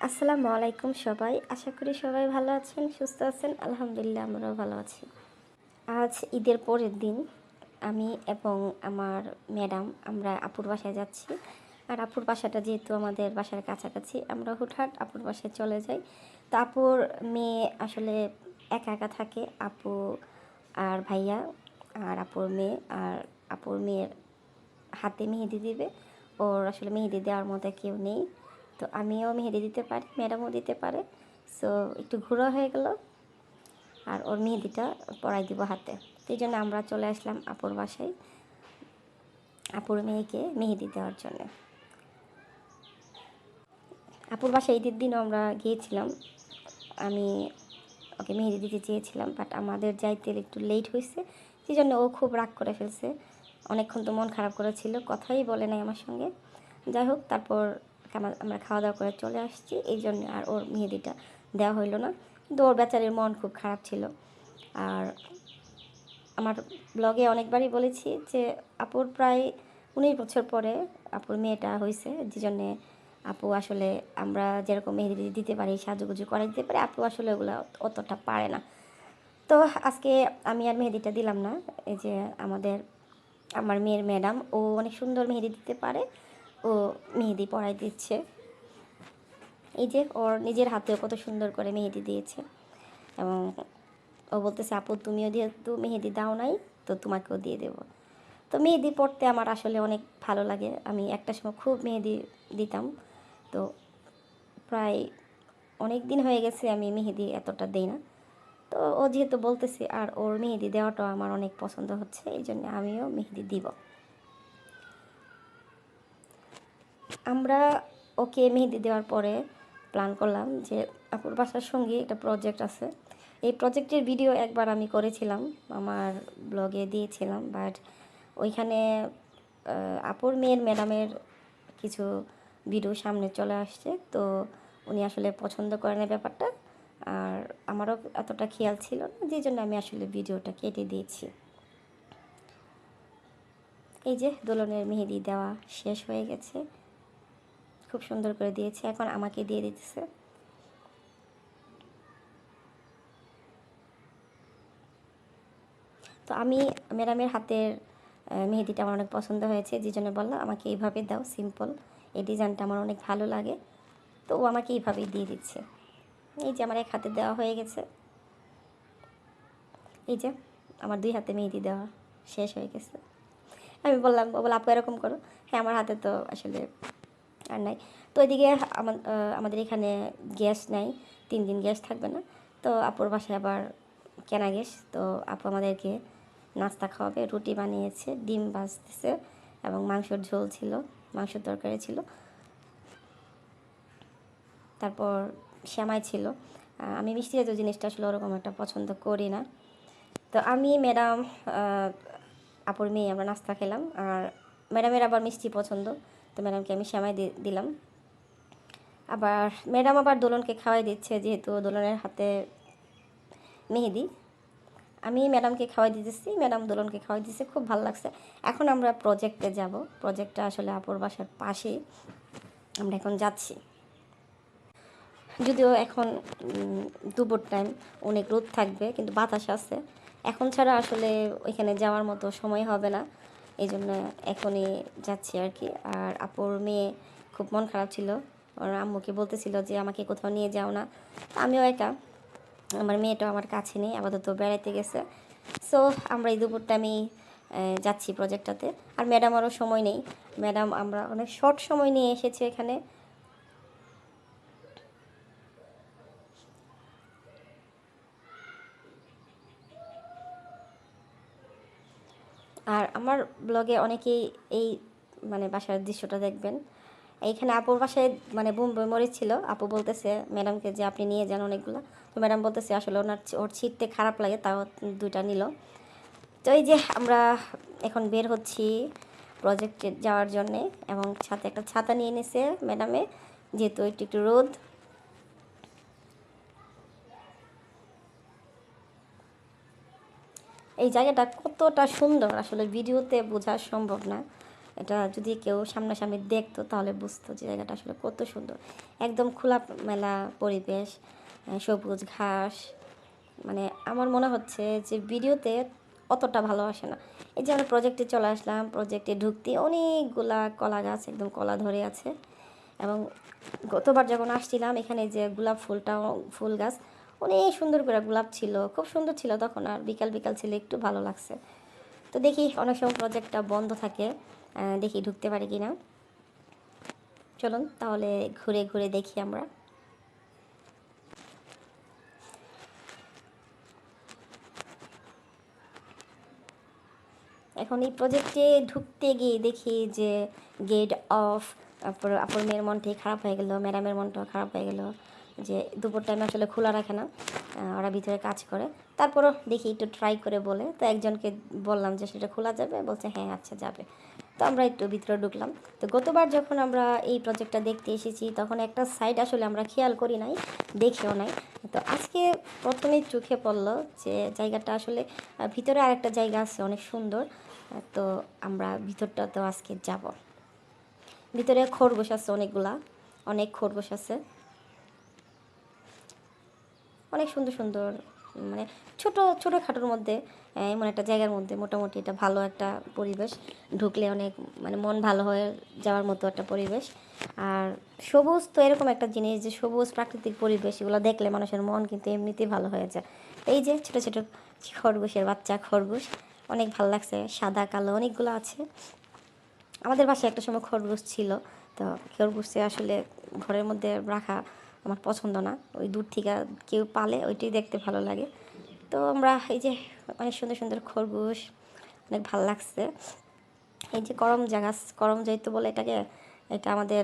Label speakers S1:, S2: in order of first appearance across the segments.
S1: আসসালামু আলাইকুম সবাই। আশা করি সবাই ভালো আছেন, সুস্থ আছেন। আলহামদুলিল্লাহ আমরাও ভালো আছি। আজ ঈদের পরের দিন আমি এবং আমার ম্যাডাম আমরা আপুর বাসায় যাচ্ছি। আর আপুর বাসাটা যেহেতু আমাদের বাসার কাছাকাছি, আমরা হুটহাট আপুর বাসায় চলে যাই। তো আপুর মেয়ে আসলে একা একা থাকে। আপু আর ভাইয়া আর আপুর মেয়ে, আর আপুর মেয়ের হাতে মেহেদি দিবে। ওর আসলে মেহেদি দেওয়ার মতো কেউ নেই। তো আমিও মেহেদি দিতে পারি, ম্যাডামও দিতে পারে। সো একটু ঘোরা হয়ে গেল, আর ওর মেহেদিটা পরাই দিব হাতে। সেই জন্য আমরা চলে আসলাম আপুর বাসায় আপুর মেয়েকে মেহেদি দেওয়ার জন্য। আপুর বাসায় ঈদের দিনও আমরা গিয়েছিলাম। আমি ওকে মেহেদি দিতে চেয়েছিলাম, বাট আমাদের যাইতে একটু লেট হয়েছে। সেই জন্য ও খুব রাগ করে ফেলছে। অনেকক্ষণ তো মন খারাপ করেছিল, কথাই বলে নাই আমার সঙ্গে। যাই হোক, তারপর আমরা খাওয়া দাওয়া করে চলে আসছি, এই জন্য আর ওর মেহেদিটা দেওয়া হইলো না। কিন্তু ওর বেচারির মন খুব খারাপ ছিল। আর আমার ব্লগে অনেকবারই বলেছি যে আপুর প্রায় 19 বছর পরে আপুর মেয়েটা হয়েছে, যে জন্যে আপু আসলে আমরা যেরকম মেহেদি দিতে পারি, সাজুগুজু করে দিতে পারি, আপু আসলে ওগুলো অতটা পারে না। তো আজকে আমি আর মেহেদিটা দিলাম না। এই যে আমার মেয়ের ম্যাডাম, ও অনেক সুন্দর মেহেদি দিতে পারে, ও মেহেদি পরাই দিচ্ছে। এই যে ওর নিজের হাতেও কত সুন্দর করে মেহেদি দিয়েছে। এবং ও বলতেছে, আপু তুমিও যেহেতু মেহেদি দাও নাই, তো তোমাকেও দিয়ে দেবো। তো মেহেদি পড়তে আমার আসলে অনেক ভালো লাগে। আমি একটা সময় খুব মেহেদি দিতাম। তো প্রায় অনেক দিন হয়ে গেছে আমি মেহেদি এতটা দিই না। তো ও যেহেতু বলতেছে, আর ওর মেহেদি দেওয়াটাও আমার অনেক পছন্দ হচ্ছে, এই জন্য আমিও মেহেদি দিব। আমরা ওকে মেহেদি দেওয়ার পরে প্ল্যান করলাম যে আপুর বাসার সঙ্গে একটা প্রজেক্ট আছে। এই প্রজেক্টের ভিডিও একবার আমি করেছিলাম, আমার ব্লগে দিয়েছিলাম, বাট ওইখানে আপুর মেয়ের ম্যাডামের কিছু ভিডিও সামনে চলে আসছে। তো উনি আসলে পছন্দ করেন না ব্যাপারটা, আর আমারও এতটা খেয়াল ছিল না, যে জন্য আমি আসলে ভিডিওটা কেটে দিয়েছি। এই যে দোলনের মেহেদি দেওয়া শেষ হয়ে গেছে, খুব সুন্দর করে দিয়েছে, এখন আমাকে দিয়ে দিতেছে। তো আমি ম্যাডামের হাতের মেহেদিটা আমার অনেক পছন্দ হয়েছে, যে জন্য বললাম আমাকে এইভাবে দাও, সিম্পল এই ডিজাইনটা আমার অনেক ভালো লাগে। তো ও আমাকে এইভাবেই দিয়ে দিচ্ছে। এই যে আমার এক হাতে দেওয়া হয়ে গেছে। এই যে আমার 2 হাতে মেহেদি দেওয়া শেষ হয়ে গেছে। আমি বললাম, ও বলে আপু এরকম করো। হ্যাঁ, আমার হাতে তো আসলে আর নাই। তো ওইদিকে আমাদের এখানে গ্যাস নাই, 3 দিন গ্যাস থাকবে না। তো আপুর বাসায় আবার কেনা গ্যাস। তো আপু আমাদেরকে নাস্তা খাওয়াবে, রুটি বানিয়েছে, ডিম ভাজতেছে, এবং মাংসর ঝোল ছিল, মাংসের তরকারি ছিল, তারপর সেমাই ছিল। আমি মিষ্টি জাতীয় জিনিসটা আসলে ওরকম একটা পছন্দ করি না। তো আমি ম্যাডাম আপুর মেয়ে আমরা নাস্তা খেলাম। আর ম্যাডামের আবার মিষ্টি পছন্দ, তো ম্যাডামকে আমি সেমাই দিলাম। আবার ম্যাডাম আবার দোলনকে খাওয়াই দিচ্ছে, যেহেতু দোলনের হাতে মেহেদি। আমি ম্যাডামকে খাওয়াই দিতেছি, ম্যাডাম দোলনকে খাওয়াই দিচ্ছে, খুব ভালো লাগছে। এখন আমরা প্রজেক্টে যাব। প্রজেক্টটা আসলে আপুর বাসার পাশেই, আমরা এখন যাচ্ছি। যদিও এখন দুপুর টাইম, অনেক রোদ থাকবে, কিন্তু বাতাস আছে। এখন ছাড়া আসলে ওইখানে যাওয়ার মতো সময় হবে না, এই জন্য এখনই যাচ্ছি আর কি। আর আপুর মেয়ে খুব মন খারাপ ছিল, ওর আম্মুকে বলতেছিল যে আমাকে কোথাও নিয়ে যাও না। আমিও একা, আমার মেয়েটাও আমার কাছে নেই, আপাতত বেড়াইতে গেছে। সো আমরা এই দুপুর টাইমেই যাচ্ছি প্রজেক্টটাতে। আর ম্যাডামারও সময় নেই, ম্যাডাম আমরা অনেক শর্ট সময় নিয়ে এসেছি এখানে। আর আমার ব্লগে অনেকেই এই মানে বাসার দৃশ্যটা দেখবেন। এইখানে আপুর বাসায় মানে বোম্বে মরিচ ছিল, আপু বলতেছে ম্যাডামকে যে আপনি নিয়ে যান অনেকগুলো। তো ম্যাডাম বলতেছে আসলে ওর ছিটতে খারাপ লাগে, তাও 2টা নিল। তো এই যে আমরা এখন বের হচ্ছি প্রজেক্টে যাওয়ার জন্যে, এবং সাথে একটা ছাতা নিয়ে নিছে ম্যাডামে, যেহেতু একটু একটু রোদ। এই জায়গাটা কতটা সুন্দর আসলে ভিডিওতে বোঝা সম্ভব না। এটা যদি কেউ সামনাসামনি দেখতো তাহলে বুঝতো যে জায়গাটা আসলে কত সুন্দর। একদম খোলা মেলা পরিবেশ, সবুজ ঘাস। মানে আমার মনে হচ্ছে যে ভিডিওতে অতটা ভালো আসে না। এই যে আমরা প্রজেক্টে চলে আসলাম, প্রজেক্টে ঢুকতে অনেকগুলা কলা গাছ, একদম কলা ধরে আছে। এবং গতবার যখন আসছিলাম এখানে যে গোলাপ ফুল গাছ, অনেক সুন্দর করে গোলাপ ছিল, খুব সুন্দর ছিল তখন। আর বিকাল বিকাল ছিল, একটু ভালো লাগছে। তো দেখি অনেক সময় প্রজেক্টটা বন্ধ থাকে, দেখি ঢুকতে পারি কি না। চলুন তাহলে ঘুরে ঘুরে দেখি আমরা। এখন এই প্রজেক্টে ঢুকতে গিয়ে দেখি যে গেট অফ। তারপর আপুর মেয়ের মনটাই খারাপ হয়ে গেল, ম্যাডামের মনটাও খারাপ হয়ে গেল যে দুপুর টাইমে আসলে খোলা রাখে না, ওরা ভিতরে কাজ করে। তারপরও দেখি একটু ট্রাই করে বলে, তো একজনকে বললাম যে সেটা খোলা যাবে, বলছে হ্যাঁ আচ্ছা যাবে। তো আমরা একটু ভিতরে ঢুকলাম। তো গতবার যখন আমরা এই প্রজেক্টটা দেখতে এসেছি তখন একটা সাইড আসলে আমরা খেয়াল করি নাই, দেখেও নাই। তো আজকে প্রথমেই চোখে পড়লো যে জায়গাটা আসলে ভিতরে আরেকটা জায়গা আছে অনেক সুন্দর। তো আমরা ভিতরটাতেও আজকে যাব। ভিতরে খরগোশ আছে অনেকগুলা, অনেক খরগোশ আছে, অনেক সুন্দর সুন্দর। মানে ছোট ছোটোখাটোর মধ্যে, এমন একটা জায়গার মধ্যে মোটামুটি এটা ভালো একটা পরিবেশ। ঢুকলে অনেক মানে মন ভালো হয়ে যাওয়ার মতো একটা পরিবেশ। আর সবুজ তো এরকম একটা জিনিস যে সবুজ প্রাকৃতিক পরিবেশ, এগুলো দেখলে মানুষের মন কিন্তু এমনিতেই ভালো হয়ে যায়। এই যে ছোটো ছোটো খরগোশের বাচ্চা খরগোশ, অনেক ভালো লাগছে, সাদা কালো অনেকগুলো আছে। আমাদের বাসায় একটা সময় খরগোশ ছিল, তো খরগোশে আসলে ঘরের মধ্যে রাখা আমার পছন্দ না। ওই দূর থেকে কেউ পালে ওইটাই দেখতে ভালো লাগে। তো আমরা এই যে অনেক সুন্দর সুন্দর খরগোশ, অনেক ভালো লাগছে। এই যে করমজা গাছ, করমজাই তো বলে এটাকে, এটা আমাদের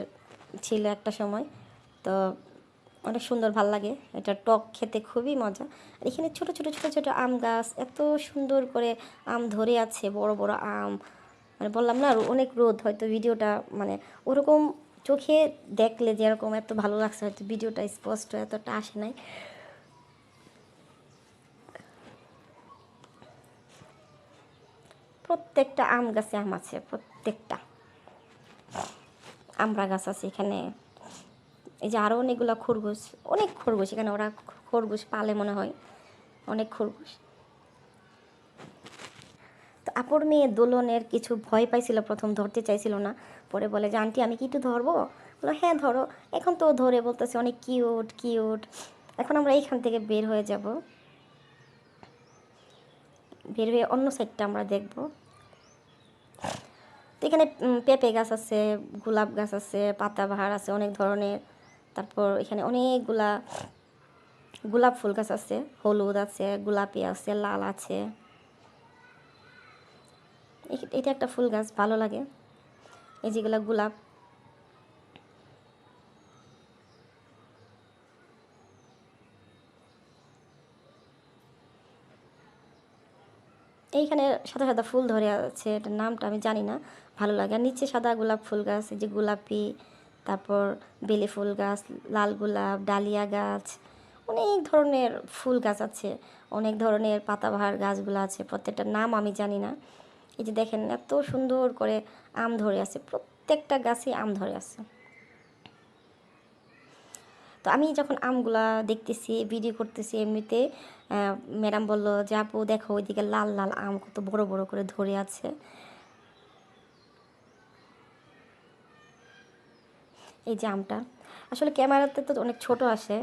S1: ছিল একটা সময়। তো অনেক সুন্দর ভাল লাগে, এটা টক খেতে খুবই মজা। আর এখানে ছোট ছোট ছোট ছোট আম গাছ, এত সুন্দর করে আম ধরে আছে, বড় বড় আম। মানে বললাম না অনেক রোদ, হয়তো ভিডিওটা মানে ওরকম চোখে দেখলে যেরকম এত ভালো লাগছে, হয়তো ভিডিওটা স্পষ্ট এতটা আসে নাই। প্রত্যেকটা আম গাছে আম আছে, প্রত্যেকটা আমড়া গাছ আছে এখানে। এই যে আরও অনেকগুলো খরগোশ, অনেক খরগোশ এখানে, ওরা খরগোশ পালে মনে হয়, অনেক খরগোশ। তো আপুর মেয়ে দোলনের কিছু ভয় পাইছিল, প্রথম ধরতে চাইছিল না। পরে বলে যে আন্টি আমি কি একটু ধরবো? বলো হ্যাঁ ধরো। এখন তো ধরে বলতেছে অনেক কিউট কিউট। এখন আমরা এইখান থেকে বের হয়ে যাব, বের হয়ে অন্য সাইডটা আমরা দেখব। তো এখানে পেঁপে গাছ আছে, গোলাপ গাছ আছে, পাতাবাহার আছে অনেক ধরনের। তারপর এখানে অনেকগুলা গোলাপ ফুল গাছ আছে, হলুদ আছে, গোলাপি আছে, লাল আছে। এটা একটা ফুল গাছ, ভালো লাগে। এই যেগুলা গোলাপ। এইখানে সাদা সাদা ফুল ধরে আছে, এটার নামটা আমি জানি না, ভালো লাগে। আর নিচে সাদা গোলাপ ফুল গাছ, এই যে গোলাপি, তারপর বেলি ফুল গাছ, লাল গোলাপ, ডালিয়া গাছ, অনেক ধরনের ফুল গাছ আছে, অনেক ধরনের পাতাবাহার গাছগুলো আছে, প্রত্যেকটার নাম আমি জানি না। এই যে দেখেন এত সুন্দর করে আম ধরে আছে, প্রত্যেকটা গাছে আম ধরে আছে। তো আমি যখন আমগুলা দেখতেছি, ভিডিও করতেছি এমনিতে, ম্যাডাম বলল যে আপু দেখো ওইদিকে লাল লাল আম কত বড় বড় করে ধরে আছে। এই যে আমটা আসলে ক্যামেরাতে তো অনেক ছোট আসে,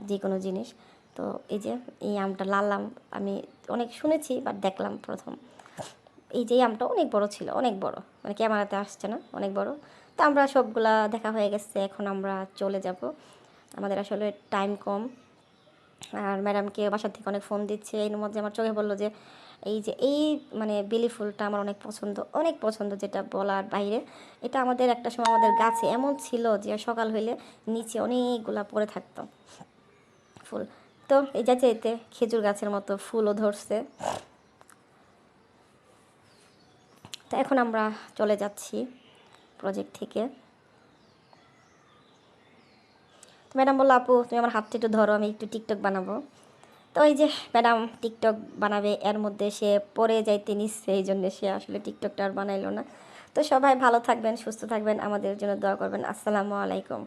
S1: যে কোনো জিনিস। তো এই যে এই আমটা লাল আম, আমি অনেক শুনেছি বাট দেখলাম প্রথম। এই যে এই আমটা অনেক বড় ছিল, অনেক বড়, মানে ক্যামেরাতে আসছে না, অনেক বড়। তো আমরা সবগুলা দেখা হয়ে গেছে, এখন আমরা চলে যাব, আমাদের আসলে টাইম কম। আর ম্যাডামকে বাসার থেকে অনেক ফোন দিচ্ছে, এর মধ্যে আমার চোখে বললো যে এই যে এই মানে বেলি ফুলটা আমার অনেক পছন্দ, অনেক পছন্দ, যেটা বলার বাইরে। এটা আমাদের একটা সময় আমাদের গাছে এমন ছিল যে সকাল হইলে নিচে অনেকগুলা পড়ে থাকতো ফুল। তো এই যাচ্ছে এতে খেজুর গাছের মতো ফুলও ধরছে। তো এখন আমরা চলে যাচ্ছি প্রজেক্ট থেকে। তো ম্যাডাম বললো আপু তুমি আমার হাতটা একটু ধরো, আমি একটু টিকটক বানাবো। তো ওই যে ম্যাডাম টিকটক বানাবে, এর মধ্যে সে পড়ে যাইতে নিচ্ছে, এই জন্য সে আসলে টিকটকটা আর বানাইলো না। তো সবাই ভালো থাকবেন, সুস্থ থাকবেন, আমাদের জন্য দোয়া করবেন। আসসালামু আলাইকুম।